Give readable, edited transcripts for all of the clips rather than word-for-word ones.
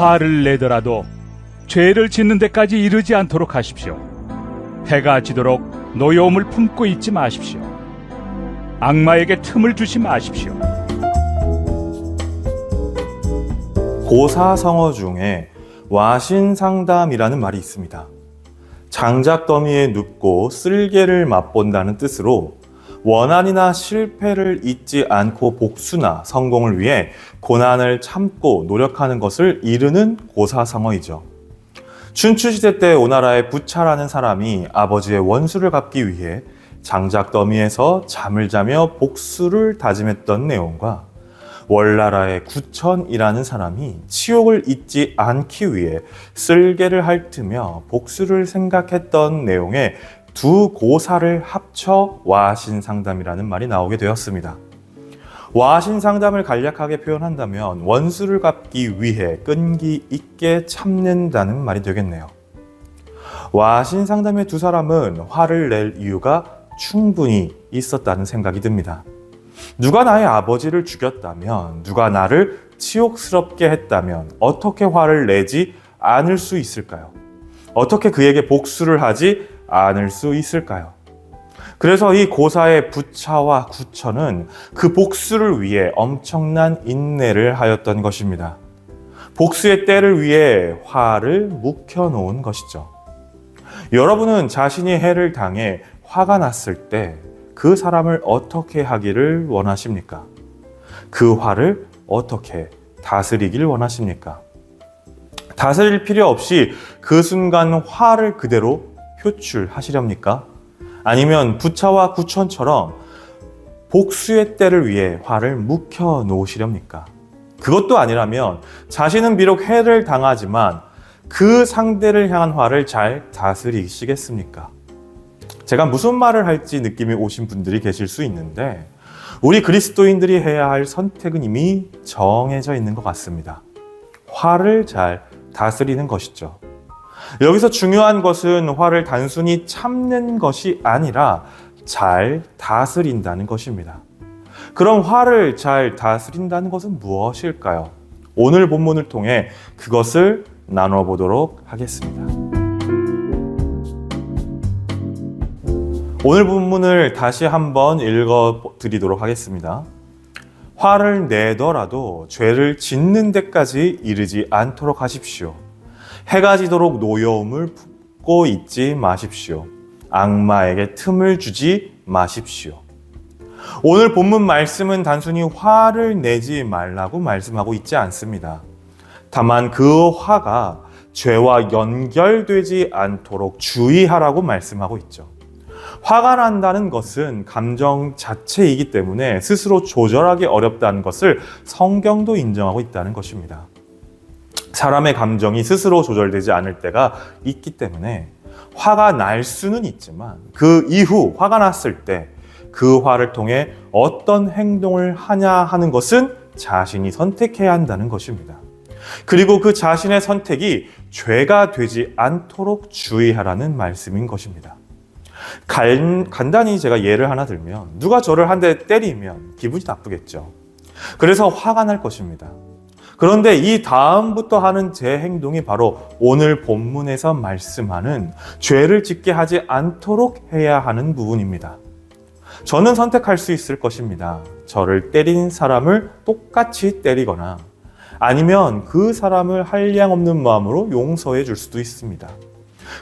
화를 내더라도 죄를 짓는 데까지 이르지 않도록 하십시오. 해가 지도록 노여움을 품고 있지 마십시오. 악마에게 틈을 주지 마십시오. 고사성어 중에 와신상담이라는 말이 있습니다. 장작더미에 눕고 쓸개를 맛본다는 뜻으로 원한이나 실패를 잊지 않고 복수나 성공을 위해 고난을 참고 노력하는 것을 이르는 고사성어이죠. 춘추시대 때 오나라의 부차라는 사람이 아버지의 원수를 갚기 위해 장작더미에서 잠을 자며 복수를 다짐했던 내용과 월나라의 구천이라는 사람이 치욕을 잊지 않기 위해 쓸개를 핥으며 복수를 생각했던 내용의 두 고사를 합쳐 와신상담이라는 말이 나오게 되었습니다. 와신상담을 간략하게 표현한다면 원수를 갚기 위해 끈기 있게 참는다는 말이 되겠네요. 와신상담의 두 사람은 화를 낼 이유가 충분히 있었다는 생각이 듭니다. 누가 나의 아버지를 죽였다면, 누가 나를 치욕스럽게 했다면 어떻게 화를 내지 않을 수 있을까요? 어떻게 그에게 복수를 하지 않을 수 있을까요? 그래서 이 고사의 부차와 구천은 그 복수를 위해 엄청난 인내를 하였던 것입니다. 복수의 때를 위해 화를 묵혀놓은 것이죠. 여러분은 자신이 해를 당해 화가 났을 때 그 사람을 어떻게 하기를 원하십니까? 그 화를 어떻게 다스리길 원하십니까? 다스릴 필요 없이 그 순간 화를 그대로 표출하시렵니까? 아니면 부차와 구천처럼 복수의 때를 위해 화를 묵혀 놓으시렵니까? 그것도 아니라면 자신은 비록 해를 당하지만 그 상대를 향한 화를 잘 다스리시겠습니까? 제가 무슨 말을 할지 느낌이 오신 분들이 계실 수 있는데 우리 그리스도인들이 해야 할 선택은 이미 정해져 있는 것 같습니다. 화를 잘 다스리는 것이죠. 여기서 중요한 것은 화를 단순히 참는 것이 아니라 잘 다스린다는 것입니다. 그럼 화를 잘 다스린다는 것은 무엇일까요? 오늘 본문을 통해 그것을 나눠보도록 하겠습니다. 오늘 본문을 다시 한번 읽어드리도록 하겠습니다. 화를 내더라도 죄를 짓는 데까지 이르지 않도록 하십시오. 해가 지도록 노여움을 품고 있지 마십시오. 악마에게 틈을 주지 마십시오. 오늘 본문 말씀은 단순히 화를 내지 말라고 말씀하고 있지 않습니다. 다만 그 화가 죄와 연결되지 않도록 주의하라고 말씀하고 있죠. 화가 난다는 것은 감정 자체이기 때문에 스스로 조절하기 어렵다는 것을 성경도 인정하고 있다는 것입니다. 사람의 감정이 스스로 조절되지 않을 때가 있기 때문에 화가 날 수는 있지만 그 이후 화가 났을 때 그 화를 통해 어떤 행동을 하냐 하는 것은 자신이 선택해야 한다는 것입니다. 그리고 그 자신의 선택이 죄가 되지 않도록 주의하라는 말씀인 것입니다. 간단히 제가 예를 하나 들면 누가 저를 한 대 때리면 기분이 나쁘겠죠. 그래서 화가 날 것입니다. 그런데 이 다음부터 하는 제 행동이 바로 오늘 본문에서 말씀하는 죄를 짓게 하지 않도록 해야 하는 부분입니다. 저는 선택할 수 있을 것입니다. 저를 때린 사람을 똑같이 때리거나 아니면 그 사람을 한량없는 마음으로 용서해 줄 수도 있습니다.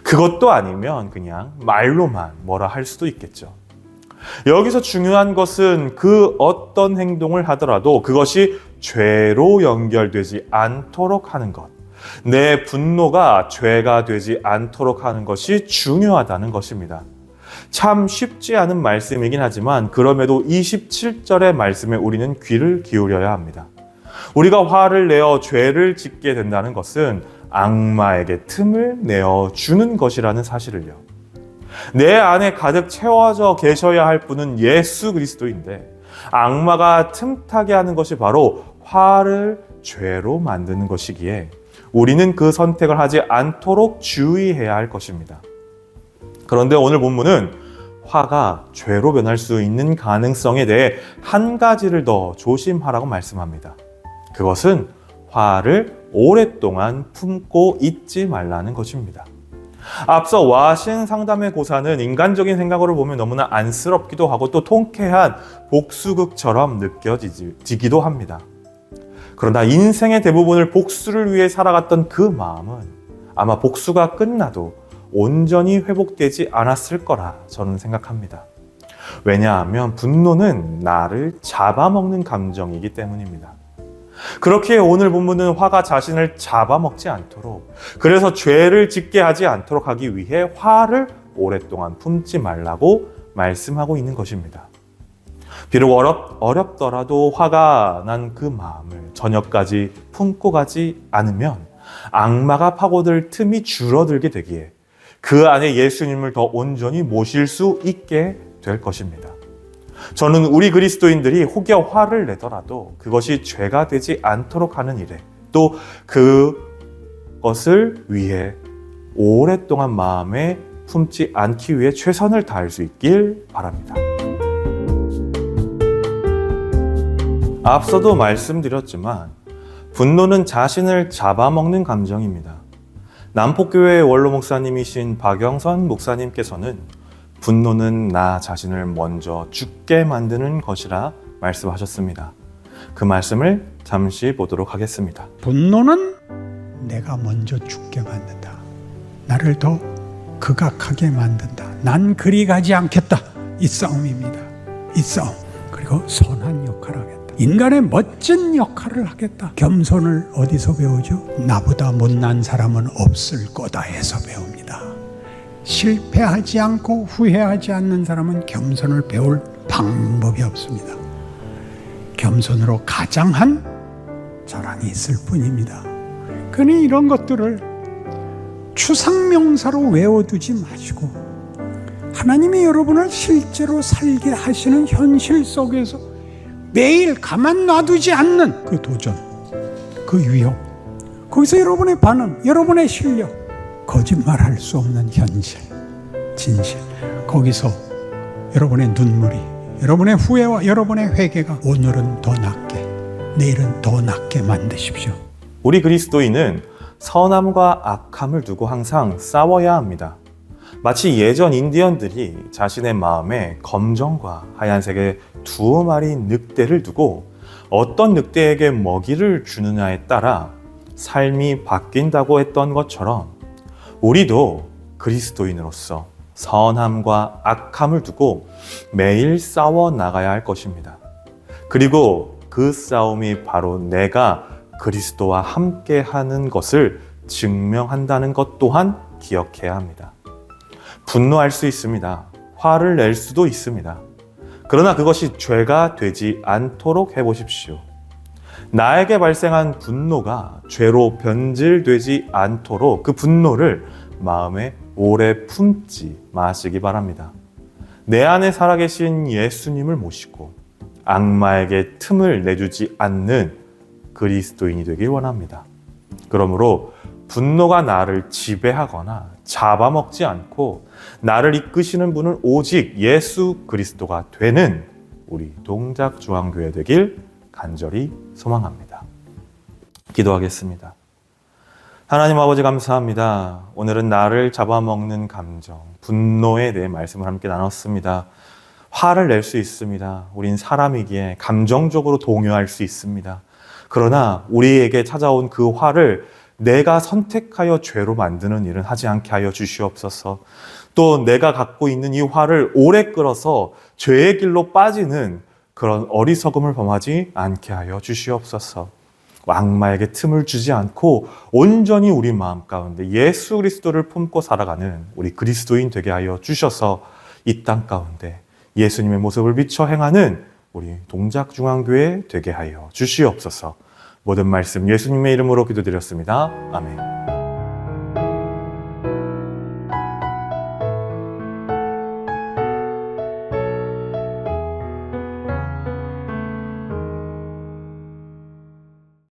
그것도 아니면 그냥 말로만 뭐라 할 수도 있겠죠. 여기서 중요한 것은 그 어떤 행동을 하더라도 그것이 죄로 연결되지 않도록 하는 것. 내 분노가 죄가 되지 않도록 하는 것이 중요하다는 것입니다. 참 쉽지 않은 말씀이긴 하지만 그럼에도 27절의 말씀에 우리는 귀를 기울여야 합니다. 우리가 화를 내어 죄를 짓게 된다는 것은 악마에게 틈을 내어주는 것이라는 사실을요. 내 안에 가득 채워져 계셔야 할 분은 예수 그리스도인데 악마가 틈타게 하는 것이 바로 화를 죄로 만드는 것이기에 우리는 그 선택을 하지 않도록 주의해야 할 것입니다. 그런데 오늘 본문은 화가 죄로 변할 수 있는 가능성에 대해 한 가지를 더 조심하라고 말씀합니다. 그것은 화를 오랫동안 품고 있지 말라는 것입니다. 앞서 와신 상담의 고사는 인간적인 생각으로 보면 너무나 안쓰럽기도 하고 또 통쾌한 복수극처럼 느껴지기도 합니다. 그러나 인생의 대부분을 복수를 위해 살아갔던 그 마음은 아마 복수가 끝나도 온전히 회복되지 않았을 거라 저는 생각합니다. 왜냐하면 분노는 나를 잡아먹는 감정이기 때문입니다. 그렇게 오늘 본문은 화가 자신을 잡아먹지 않도록, 그래서 죄를 짓게 하지 않도록 하기 위해 화를 오랫동안 품지 말라고 말씀하고 있는 것입니다. 비록 어렵더라도 화가 난 그 마음을 저녁까지 품고 가지 않으면 악마가 파고들 틈이 줄어들게 되기에 그 안에 예수님을 더 온전히 모실 수 있게 될 것입니다. 저는 우리 그리스도인들이 혹여 화를 내더라도 그것이 죄가 되지 않도록 하는 일에, 또 그것을 위해 오랫동안 마음에 품지 않기 위해 최선을 다할 수 있길 바랍니다. 앞서도 말씀드렸지만 분노는 자신을 잡아먹는 감정입니다. 남포교회 원로 목사님이신 박영선 목사님께서는 분노는 나 자신을 먼저 죽게 만드는 것이라 말씀하셨습니다. 그 말씀을 잠시 보도록 하겠습니다. 분노는 내가 먼저 죽게 만든다. 나를 더 극악하게 만든다. 난 그리 가지 않겠다. 이 싸움입니다. 이 싸움. 그리고 선한 역할을 하겠다. 인간의 멋진 역할을 하겠다. 겸손을 어디서 배우죠? 나보다 못난 사람은 없을 거다에서 배웁니다. 실패하지 않고 후회하지 않는 사람은 겸손을 배울 방법이 없습니다. 겸손으로 가장한 자랑이 있을 뿐입니다. 그러니 이런 것들을 추상명사로 외워두지 마시고 하나님이 여러분을 실제로 살게 하시는 현실 속에서 매일 가만 놔두지 않는 그 도전, 그 위협, 거기서 여러분의 반응, 여러분의 실력, 거짓말할 수 없는 현실, 진실, 거기서 여러분의 눈물이, 여러분의 후회와 여러분의 회개가 오늘은 더 낫게, 내일은 더 낫게 만드십시오. 우리 그리스도인은 선함과 악함을 두고 항상 싸워야 합니다. 마치 예전 인디언들이 자신의 마음에 검정과 하얀색의 두 마리 늑대를 두고 어떤 늑대에게 먹이를 주느냐에 따라 삶이 바뀐다고 했던 것처럼 우리도 그리스도인으로서 선함과 악함을 두고 매일 싸워 나가야 할 것입니다. 그리고 그 싸움이 바로 내가 그리스도와 함께 하는 것을 증명한다는 것 또한 기억해야 합니다. 분노할 수 있습니다. 화를 낼 수도 있습니다. 그러나 그것이 죄가 되지 않도록 해보십시오. 나에게 발생한 분노가 죄로 변질되지 않도록 그 분노를 마음에 오래 품지 마시기 바랍니다. 내 안에 살아계신 예수님을 모시고 악마에게 틈을 내주지 않는 그리스도인이 되길 원합니다. 그러므로 분노가 나를 지배하거나 잡아먹지 않고 나를 이끄시는 분은 오직 예수 그리스도가 되는 우리 동작중앙교회 되길 간절히 소망합니다. 기도하겠습니다. 하나님 아버지 감사합니다. 오늘은 나를 잡아먹는 감정, 분노에 대해 말씀을 함께 나눴습니다. 화를 낼 수 있습니다. 우린 사람이기에 감정적으로 동요할 수 있습니다. 그러나 우리에게 찾아온 그 화를 내가 선택하여 죄로 만드는 일은 하지 않게 하여 주시옵소서. 또 내가 갖고 있는 이 화를 오래 끌어서 죄의 길로 빠지는 그런 어리석음을 범하지 않게 하여 주시옵소서. 악마에게 틈을 주지 않고 온전히 우리 마음 가운데 예수 그리스도를 품고 살아가는 우리 그리스도인 되게 하여 주셔서 이 땅 가운데 예수님의 모습을 비춰 행하는 우리 동작중앙교회 되게 하여 주시옵소서. 모든 말씀 예수님의 이름으로 기도드렸습니다. 아멘.